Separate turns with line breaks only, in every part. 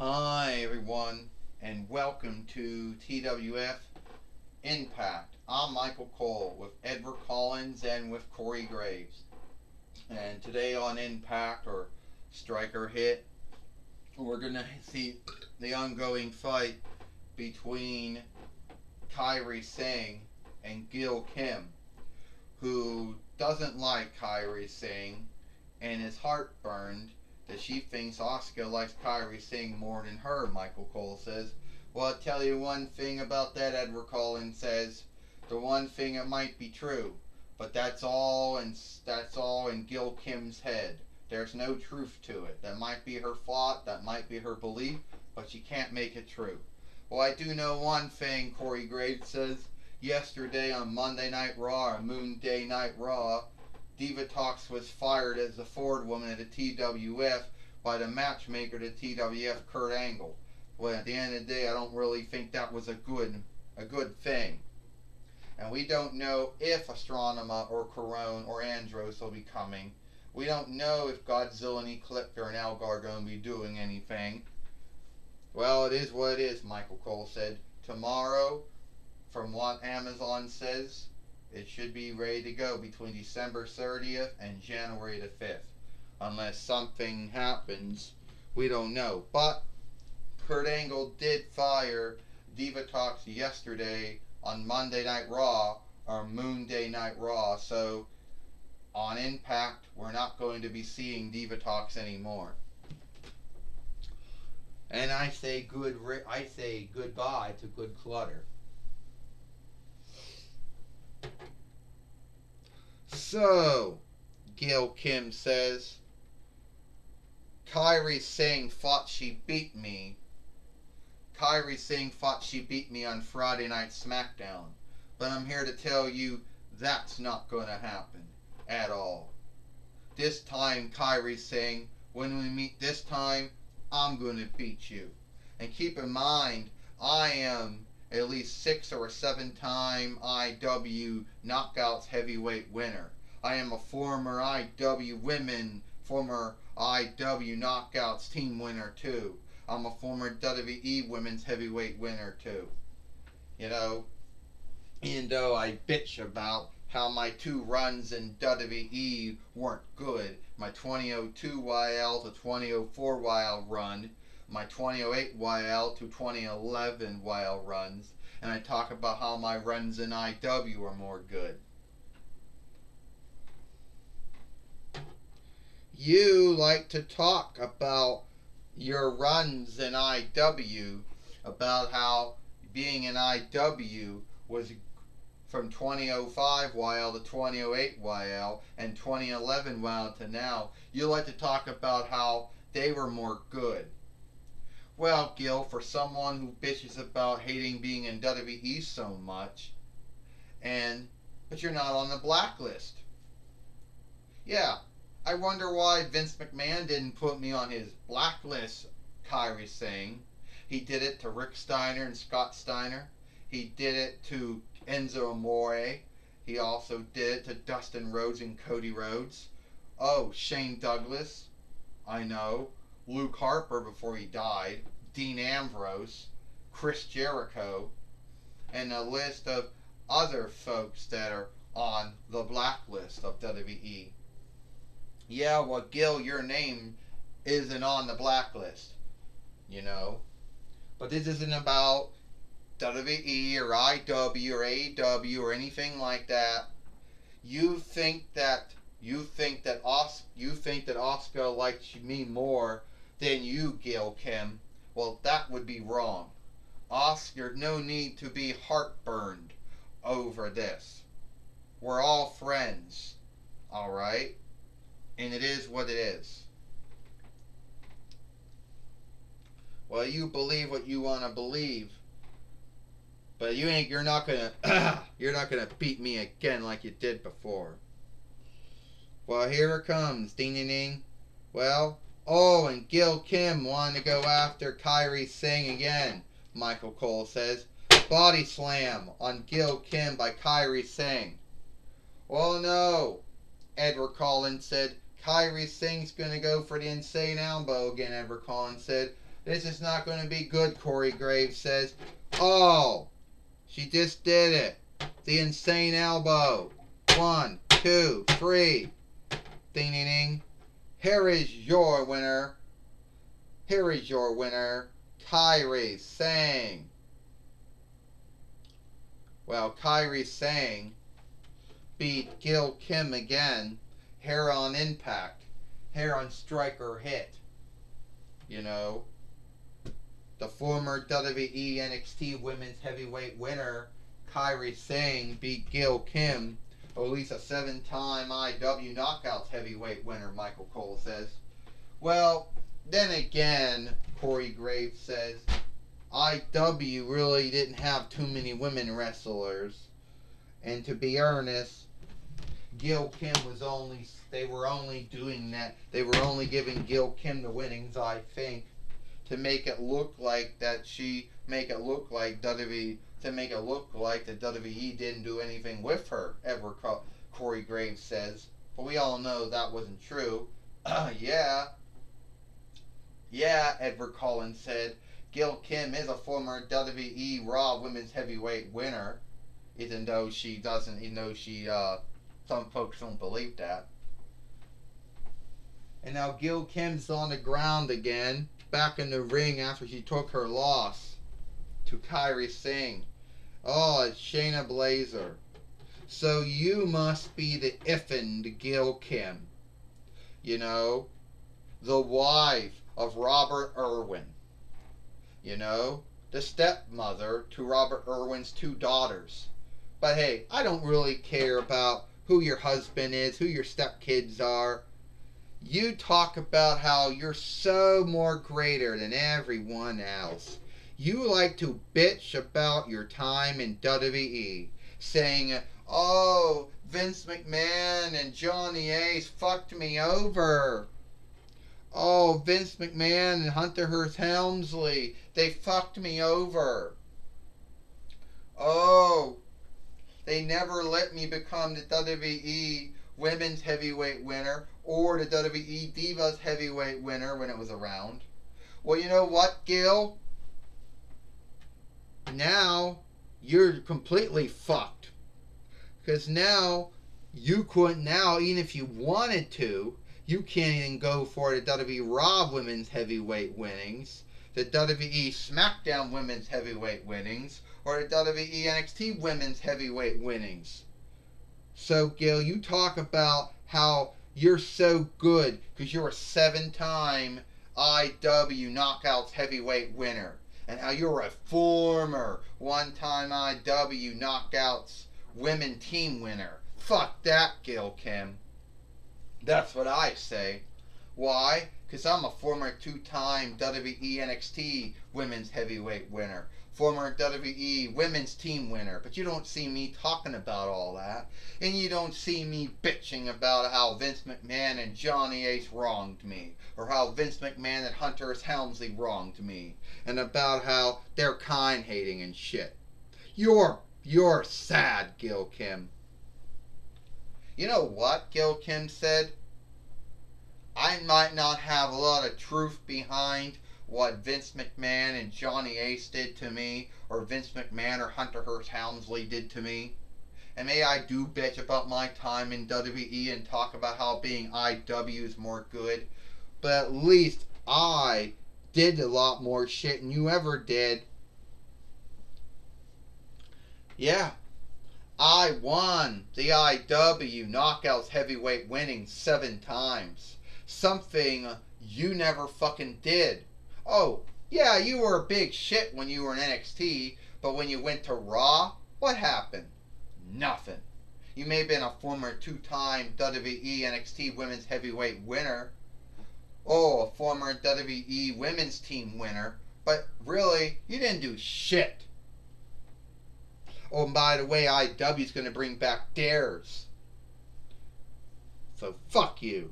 Hi everyone, and welcome to TWF Impact. I'm Michael Cole with Edward Collins and with Corey Graves. And today on Impact, or Striker Hit, we're going to see the ongoing fight between Kairi Singh and Gail Kim, who doesn't like Kairi Singh and is heartburned that she thinks Asuka likes Kairi Singh more than her, Michael Cole says. Well, I'll tell you one thing about that, Edward Collins says. The one thing that might be true, but that's all in Gail Kim's head. There's no truth to it. That might be her thought, that might be her belief, but she can't make it true. Well, I do know one thing, Corey Graves says. Yesterday on Monday Night Raw, or Moon Day Night Raw, Diva Talks was fired as the forward woman at the TWF by the matchmaker to TWF, Kurt Angle. Well, at the end of the day, I don't really think that was a good thing. And we don't know if Astronema or Corone or Andros will be coming. We don't know if Godzilla and Ecliptor and Algar are going to be doing anything. Well, it is what it is, Michael Cole said. Tomorrow, from what Amazon says, it should be ready to go between December 30th and January the 5th. Unless something happens, we don't know. But Kurt Angle did fire Diva Talks yesterday on Monday Night Raw, or Moon Day Night Raw. So on Impact, we're not going to be seeing Diva Talks anymore. And I say goodbye to Good Clutter. So, Gail Kim says, Kairi Singh thought she beat me. Kairi Singh thought she beat me on Friday Night SmackDown. But I'm here to tell you that's not going to happen at all. This time, Kairi Singh, when we meet this time, I'm going to beat you. And keep in mind, I am at least 6 or 7 time IW Knockouts heavyweight winner. I am a former IW former IW Knockouts team winner too. I'm a former WWE Women's Heavyweight winner too. You know, even though I bitch about how my 2 runs in WWE weren't good, my 2002 YL to 2004 YL run, my 2008 YL to 2011 YL runs, and I talk about how my runs in IW are more good. You like to talk about your runs in IW, about how being in IW was from 2005 YL to 2008 YL and 2011 YL to now. You like to talk about how they were more good. Well, Gil, for someone who bitches about hating being in WWE so much, but you're not on the blacklist. Yeah, I wonder why Vince McMahon didn't put me on his blacklist, Kairi Singh. He did it to Rick Steiner and Scott Steiner. He did it to Enzo Amore. He also did it to Dustin Rhodes and Cody Rhodes. Oh, Shane Douglas. I know. Luke Harper before he died. Dean Ambrose. Chris Jericho. And a list of other folks that are on the blacklist of WWE. Yeah, well, Gil, your name isn't on the blacklist, you know. But this isn't about WWE or IW or AEW or anything like that. You think that Asuka likes me more than you, Gail Kim. Well, that would be wrong. Asuka, no need to be heartburned over this. We're all friends, all right? And it is what it is. Well, you believe what you want to believe, but you're not gonna beat me again like you did before. Well, here it comes, ding ding ding. Well, and Gail Kim wanted to go after Kairi Singh again. Michael Cole says, body slam on Gail Kim by Kairi Singh. Well, no, Edward Collins said. Kairi Singh's going to go for the insane elbow again, Edward Collins said. This is not going to be good, Corey Graves says. Oh, she just did it. The insane elbow. 1, 2, 3. Ding, ding, ding. Here is your winner. Here is your winner, Kairi Sane. Well, Kairi Sane beat Gail Kim again. Here on Impact. Here on Striker Hit. You know, the former WWE NXT Women's Heavyweight winner, Kairi Sane, beat Gail Kim, or at least a 7-time IW Knockouts Heavyweight winner, Michael Cole says. Well, then again, Corey Graves says, IW really didn't have too many women wrestlers. And to be earnest, Gail Kim they were only doing that. They were only giving Gail Kim the winnings, I think, to make it look like the WWE didn't do anything with her, Corey Graves says. But we all know that wasn't true. Yeah, Edward Collins said, Gail Kim is a former WWE Raw Women's Heavyweight winner, even though some folks don't believe that. And now Gail Kim's on the ground again, back in the ring after she took her loss to Kairi Sane. Oh, it's Shayna Baszler. So you must be the effing Gail Kim. You know, the wife of Robert Irwin. You know, the stepmother to Robert Irwin's 2 daughters. But hey, I don't really care about who your husband is, who your stepkids are. You talk about how you're so more greater than everyone else. You like to bitch about your time in WWE, saying, oh, Vince McMahon and Johnny Ace fucked me over. Oh, Vince McMahon and Hunter Hearst Helmsley, they fucked me over. Oh, they never let me become the WWE Women's Heavyweight winner or the WWE Divas Heavyweight winner when it was around. Well, you know what, Gil? Now you're completely fucked. Because now you couldn't, even if you wanted to, you can't even go for the WWE Raw Women's Heavyweight winnings, the WWE SmackDown Women's Heavyweight winnings, or the WWE NXT Women's Heavyweight winnings. So, Gil, you talk about how you're so good because you're a 7-time IW Knockouts Heavyweight winner, and how you're a former 1-time IW Knockouts Women Team winner. Fuck that, Gail Kim. That's what I say. Why? Because I'm a former 2-time WWE NXT Women's Heavyweight winner. Former WWE Women's Team winner. But you don't see me talking about all that. And you don't see me bitching about how Vince McMahon and Johnny Ace wronged me. Or how Vince McMahon and Hunter S. Helmsley wronged me. And about how they're kind-hating and shit. You're sad, Gail Kim. You know what Gail Kim said? I might not have a lot of truth behind what Vince McMahon and Johnny Ace did to me, or Vince McMahon or Hunter Hearst Helmsley did to me. And maybe I do bitch about my time in WWE and talk about how being IW is more good. But at least I did a lot more shit than you ever did. Yeah. I won the IW Knockouts Heavyweight winning 7 times. Something you never fucking did. Oh, yeah, you were a big shit when you were in NXT, but when you went to Raw, what happened? Nothing. You may have been a former 2-time WWE NXT Women's Heavyweight winner. Oh, a former WWE Women's Team winner. But really, you didn't do shit. Oh, and by the way, IW's going to bring back Dares. So, fuck you.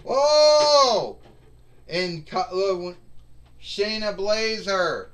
Whoa! And Shayna Baszler.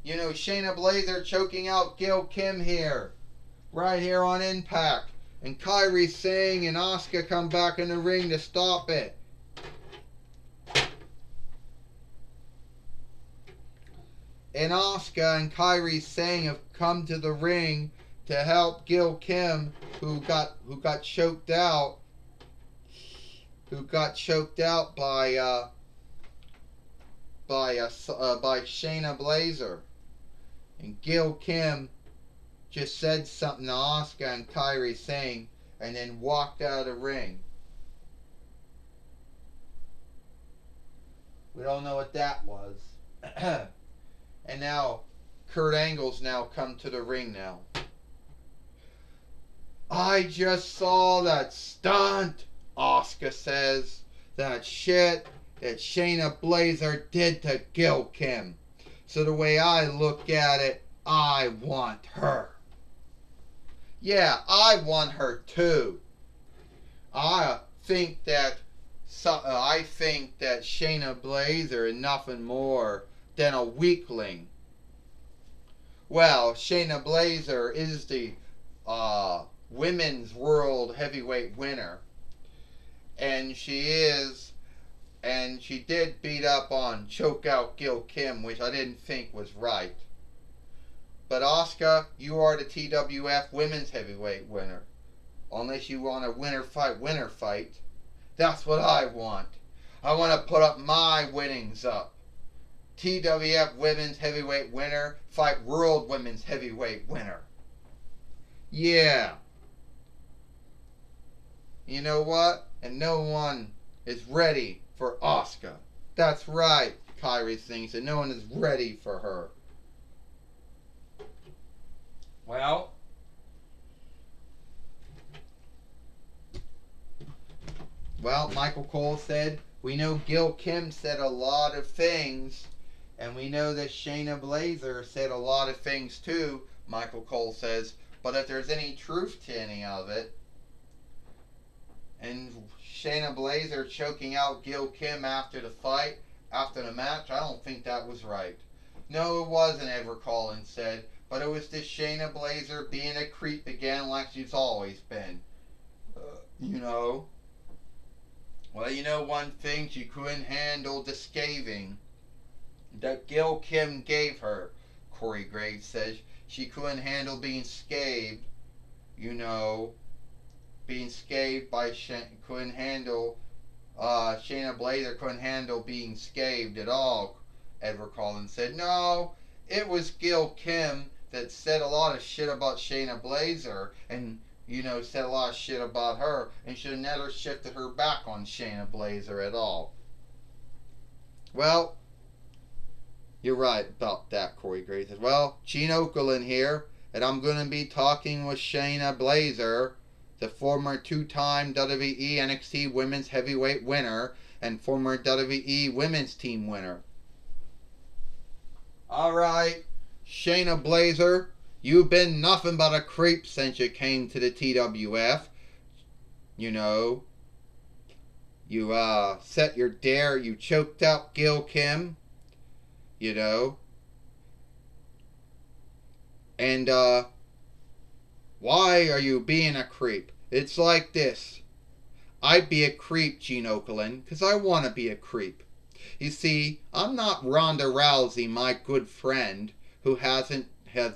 You know, Shayna Baszler choking out Gail Kim here. Right here on Impact. And Kairi Sane and Asuka come back in the ring to stop it. And Asuka and Kairi Sane have come to the ring to help Gail Kim, who got choked out, by Shayna Baszler. And Gail Kim just said something to Asuka and Kairi Sane, and then walked out of the ring. We don't know what that was. And now Kurt Angle's now come to the ring now. I just saw that stunt, Asuka says. That shit that Shayna Baszler did to Gail Kim. So the way I look at it, I want her. Yeah, I want her too. I think that Shayna Baszler is nothing more than a weakling. Well, Shayna Baszler is the women's world heavyweight winner, and she did beat up on choke out Gail Kim, which I didn't think was right. But Asuka, you are the TWF women's heavyweight winner. Unless you want a winner fight. That's what I want. I want to put up my winnings up. TWF women's heavyweight winner fight world women's heavyweight winner. Yeah. You know what? And no one is ready for Asuka. That's right, Kairi thinks that no one is ready for her. Well, Michael Cole said, we know Gail Kim said a lot of things, and we know that Shayna Baszler said a lot of things too, Michael Cole says, but if there's any truth to any of it, and Shayna Baszler choking out Gail Kim after the match, I don't think that was right. No, it wasn't, Edward Collins said, but it was this Shayna Baszler being a creep again like she's always been. You know. Well, you know one thing, she couldn't handle the scathing that Gail Kim gave her, Corey Graves says. She couldn't handle being scathed, you know, being scathed by couldn't handle, Shayna Baszler couldn't handle being scathed at all, Edward Collins said. No, it was Gail Kim that said a lot of shit about Shayna Baszler, and you know, said a lot of shit about her, and should have never shifted her back on Shayna Baszler at all. Well, you're right about that, Corey Gray says. Well, Gene Okerlund here, and I'm going to be talking with Shayna Baszler, the former two-time WWE NXT Women's Heavyweight winner and former WWE Women's Team winner. Alright, Shayna Baszler, you've been nothing but a creep since you came to the TWF. You know, you set your dare, you choked out Gail Kim, you know. And why are you being a creep? It's like this. I'd be a creep, Gene Okerlund, because I want to be a creep. You see, I'm not Ronda Rousey, my good friend, who has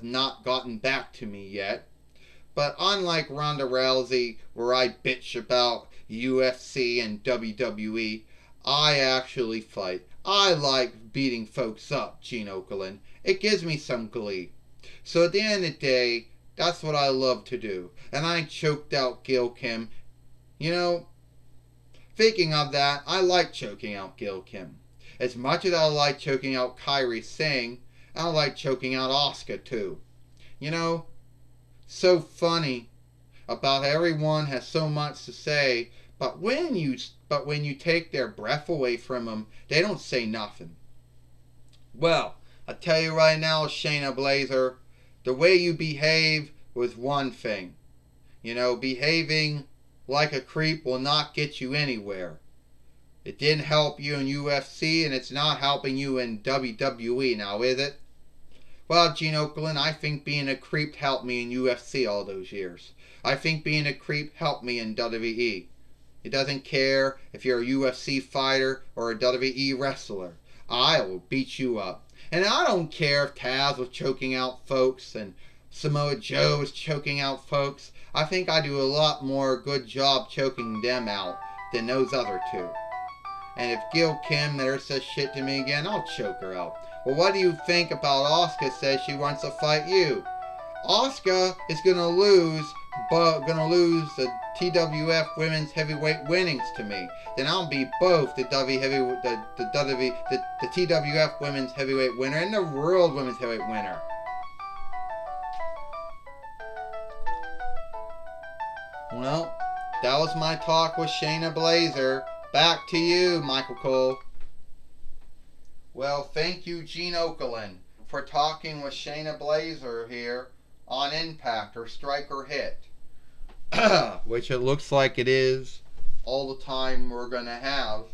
not gotten back to me yet. But unlike Ronda Rousey, where I bitch about UFC and WWE, I actually fight. I like beating folks up, Gene Okerlund. It gives me some glee. So at the end of the day, that's what I love to do. And I choked out Gail Kim. You know, thinking of that, I like choking out Gail Kim. As much as I like choking out Kairi Sane, I like choking out Asuka too. You know, so funny about everyone has so much to say, but when you take their breath away from them, they don't say nothing. Well, I tell you right now, Shayna Baszler, the way you behave was one thing. You know, behaving like a creep will not get you anywhere. It didn't help you in UFC, and it's not helping you in WWE now, is it? Well, Gene Okerlund, I think being a creep helped me in UFC all those years. I think being a creep helped me in WWE. It doesn't care if you're a UFC fighter or a WWE wrestler. I will beat you up. And I don't care if Taz was choking out folks and Samoa Joe was choking out folks. I think I do a lot more good job choking them out than those other two. And if Gail Kim there says shit to me again, I'll choke her out. Well, what do you think about Asuka says she wants to fight you? Asuka is gonna lose the TWF Women's Heavyweight winnings to me. Then I'll be both the TWF Women's Heavyweight winner and the World Women's Heavyweight winner. Well, that was my talk with Shayna Baszler. Back to you, Michael Cole. Well, thank you, Gene Okerlund, for talking with Shayna Baszler here on Impact or Strike or Hit. Which it looks like it is all the time we're going to have,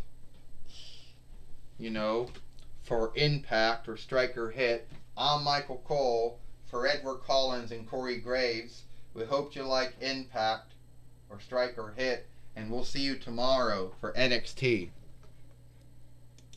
for Impact or Strike or Hit. I'm Michael Cole for Edward Collins and Corey Graves. We hope you like Impact or Strike or Hit, and we'll see you tomorrow for NXT.